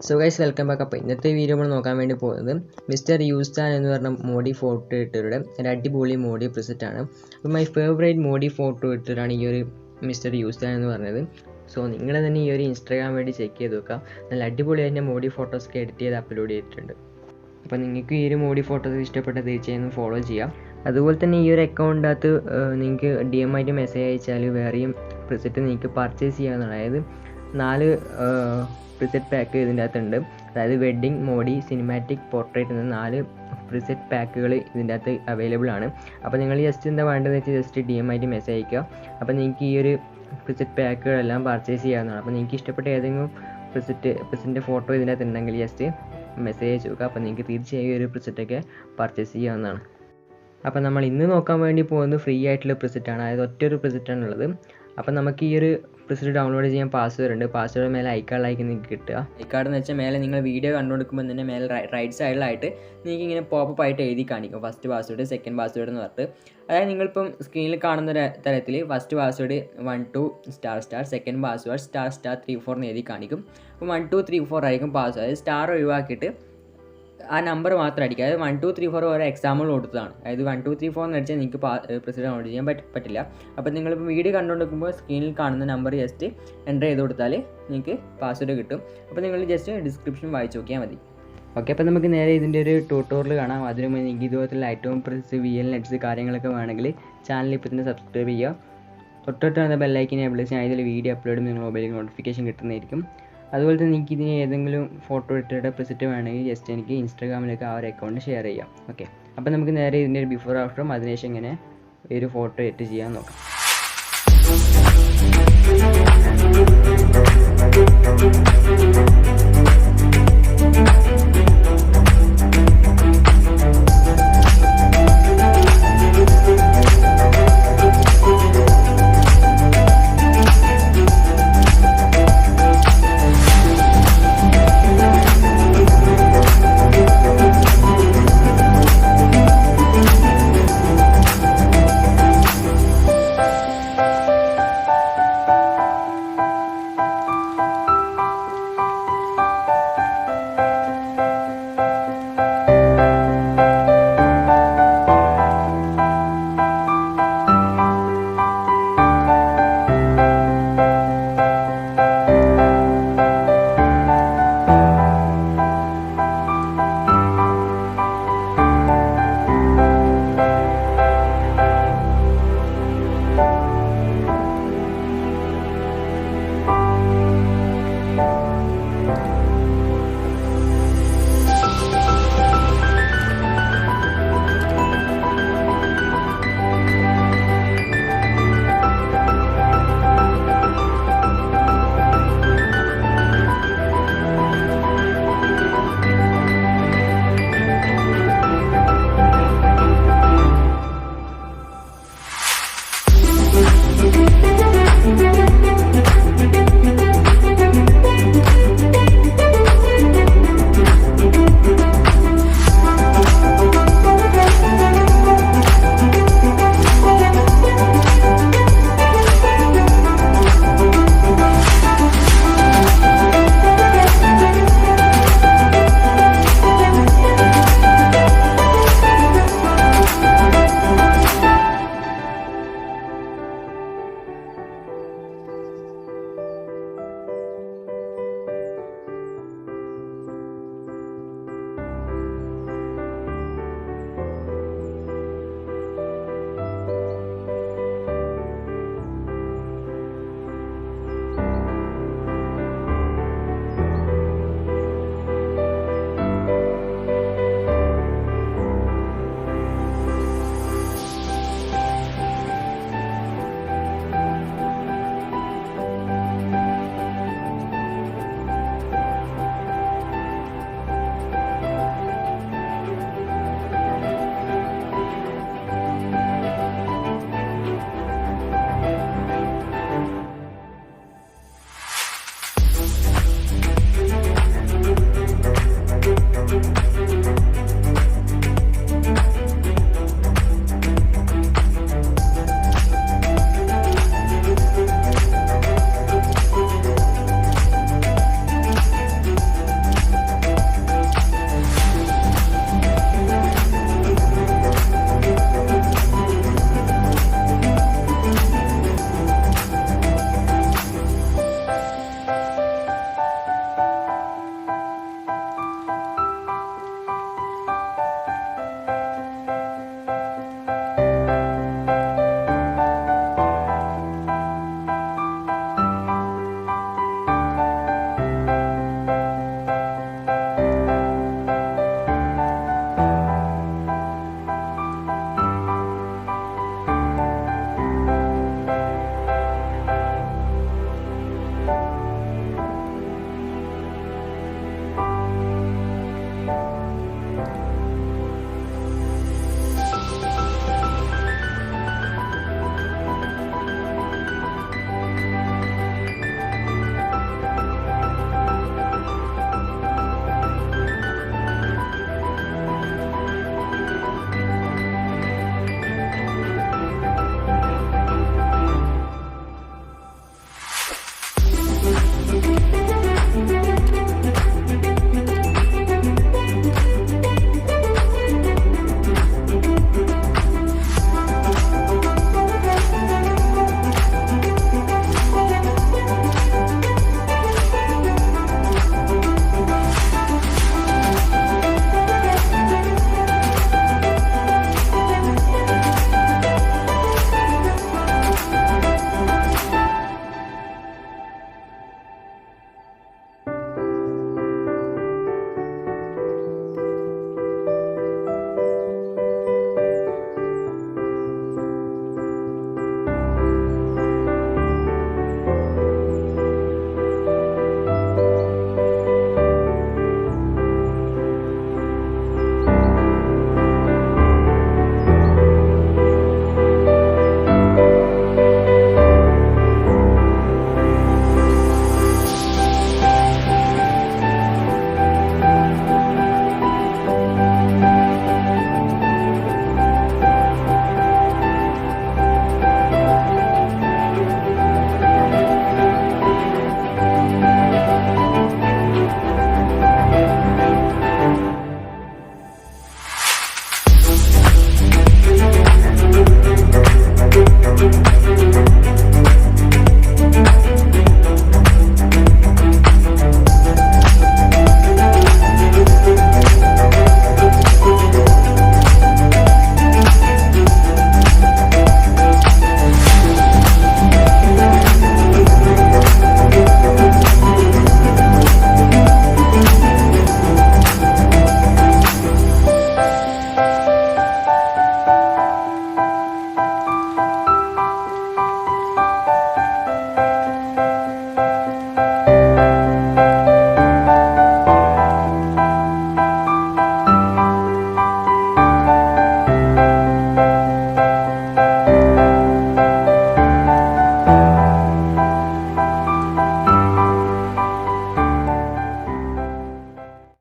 So guys welcome back. അപ്പോൾ ഇന്നത്തെ video നമ്മൾ നോക്കാൻ വേണ്ടി പോകുന്നത് mr.yuzdan എന്ന് പറഞ്ഞ മോഡി ഫോട്ടോ എഡിറ്ററുടെ ഒരു അടിപൊളി മോഡി പ്രിസെറ്റാണ്. അപ്പോൾ മൈ ഫേവറേറ്റ് മോഡി ഫോട്ടോ എഡിറ്ററാണ് ഈ ഒരു mr.yuzdan എന്ന് പറഞ്ഞത്. സോ നിങ്ങൾ തന്നെ ഈ ഒരു ഇൻസ്റ്റാഗ്രാം വേണ്ടി ചെക്ക് ചെയ്ത് നോക്കാം. നല്ല അടിപൊളിയായിട്ട് മോഡി ഫോട്ടോസൊക്കെ എഡിറ്റ് ചെയ്ത് അപ്ലോഡ് ചെയ്തിട്ടുണ്ട്. അപ്പോൾ നിങ്ങൾക്ക് ഈ ഒരു മോഡി ഫോട്ടോസ് ഇഷ്ടപ്പെട്ട തീർച്ചയായും ഫോളോ ചെയ്യാം. അതുപോലെ തന്നെ ഈ ഒരു അക്കൗണ്ടിനകത്ത് നിങ്ങൾക്ക് DM ആയിട്ട് മെസ്സേജ് അയച്ചാൽ വേറെയും പ്രിസെറ്റ് നിങ്ങൾക്ക് പർച്ചേസ് ചെയ്യാവുന്നതാണ്. അതായത് 4 പ്രിസെറ്റ് പാക്ക് ഇതിൻ്റെ അകത്തുണ്ട്. അതായത് വെഡ്ഡിങ്, മോഡി, സിനിമാറ്റിക്, പോർട്രേറ്റ് എന്ന 4 പ്രിസെറ്റ് പാക്കുകൾ ഇതിൻ്റെ അകത്ത് അവൈലബിൾ ആണ്. അപ്പോൾ നിങ്ങൾ ജസ്റ്റ് എന്താ വേണ്ടതെന്ന് വെച്ചാൽ ജസ്റ്റ് DM ആയിട്ട് മെസ്സേജ് അയക്കുക. അപ്പോൾ നിങ്ങൾക്ക് ഈ ഒരു പ്രിസെറ്റ് പാക്കുകളെല്ലാം പർച്ചേസ് ചെയ്യാവുന്നതാണ്. അപ്പോൾ നിങ്ങൾക്ക് ഇഷ്ടപ്പെട്ട ഏതെങ്കിലും പ്രിസെറ്റിൻ്റെ ഫോട്ടോ ഇതിൻ്റെ അകത്ത് ഉണ്ടെങ്കിൽ ജസ്റ്റ് മെസ്സേജ് അയച്ചു നോക്കുക. അപ്പോൾ നിങ്ങൾക്ക് തീർച്ചയായും ഒരു പ്രിസെറ്റൊക്കെ പർച്ചേസ് ചെയ്യാവുന്നതാണ്. അപ്പോൾ നമ്മൾ ഇന്ന് നോക്കാൻ വേണ്ടി പോകുന്നത് ഫ്രീ ആയിട്ടുള്ള പ്രിസെറ്റാണ്. അതായത് ഒറ്റൊരു പ്രിസെറ്റാണുള്ളത്. അപ്പോൾ നമുക്ക് ഈ ഒരു പ്രിസെറ്റ് ഡൗൺലോഡ് ചെയ്യാൻ പാസ്വേഡ് ഉണ്ട്. പാസ്വേഡ് മേലെ ഐക്കാർഡിലേക്ക് നിങ്ങൾക്ക് കിട്ടുക. ഐക്കാർഡ് എന്ന് വെച്ചാൽ മേലെ നിങ്ങൾ വീഡിയോ കണ്ടുകൊടുക്കുമ്പോൾ തന്നെ മേലെ റൈറ്റ് സൈഡിലായിട്ട് നിങ്ങൾക്ക് ഇങ്ങനെ പോപ്പപ്പ് ആയിട്ട് എഴുതി കാണിക്കും. ഫസ്റ്റ് പാസ്വേഡ്, സെക്കൻഡ് പാസ്വേഡ് എന്ന് പറഞ്ഞിട്ട്. അതായത് നിങ്ങളിപ്പം സ്ക്രീനിൽ കാണുന്ന തരത്തിൽ ഫസ്റ്റ് പാസ്വേഡ് 12***, സെക്കൻഡ് പാസ്വേഡ് ***3 എന്ന് എഴുതി കാണിക്കും. അപ്പോൾ 1 2 3 4 ആയിരിക്കും പാസ്വേഡ്. അതായത് സ്റ്റാർ ഒഴിവാക്കിയിട്ട് ആ നമ്പർ മാത്രം അടിക്കുക. അതായത് 1 2 3 4 ഓരോ എക്സാമ്പിൾ കൊടുത്തതാണ്. അതായത് 1 2 3 4 എന്ന് അടിച്ചാൽ നിങ്ങൾക്ക് പ്രിസെറ്റ് ഡൗൺലോഡ് ചെയ്യാൻ പറ്റില്ല. അപ്പോൾ നിങ്ങളിപ്പോൾ വീഡിയോ കണ്ടുകൊണ്ടിരിക്കുമ്പോൾ സ്ക്രീനിൽ കാണുന്ന നമ്പർ ജസ്റ്റ് എൻ്റർ ചെയ്ത് കൊടുത്താൽ നിങ്ങൾക്ക് പാസ്വേഡ് കിട്ടും. അപ്പോൾ നിങ്ങൾ ജസ്റ്റ് ഡിസ്ക്രിപ്ഷൻ വായിച്ച് നോക്കിയാൽ മതി. ഓക്കെ, അപ്പോൾ നമുക്ക് നേരെ ഇതിൻ്റെ ഒരു ട്യൂട്ടോറിയൽ കാണാം. അതിനു മുന്നേ നിങ്ങൾക്ക് ഇതുപോലത്തെ ലൈറ്റ്റൂം പ്രിസെറ്റ്, VL നെറ്റ്സ് കാര്യങ്ങളൊക്കെ വേണമെങ്കിൽ ചാനൽ ഇപ്പോൾ തന്നെ സബ്സ്ക്രൈബ് ചെയ്യുക. തൊട്ടടുത്ത് ബെല്ലൈക്കിനെ വിളിച്ച് ഞാൻ ഇതിൽ വീഡിയോ അപ്ലോഡ് ചെയ്യുമ്പോൾ നിങ്ങൾ മൊബൈലിൽ നോട്ടിഫിക്കേഷൻ കിട്ടുന്നതായിരിക്കും. അതുപോലെ തന്നെ നിങ്ങൾക്ക് ഇതിന് ഏതെങ്കിലും ഫോട്ടോ എഡിറ്ററുടെ പ്രിസെറ്റ് വേണമെങ്കിൽ ജസ്റ്റ് എനിക്ക് ഇൻസ്റ്റാഗ്രാമിലേക്ക് ആ ഒരു അക്കൗണ്ട് ഷെയർ ചെയ്യാം. ഓക്കെ, അപ്പോൾ നമുക്ക് നേരെ ഇതിൻ്റെ ഒരു ബിഫോർ ആഫ്റ്ററും അതിനുശേഷം ഇങ്ങനെ ഒരു ഫോട്ടോ എഡിറ്റ് ചെയ്യാൻ നോക്കാം.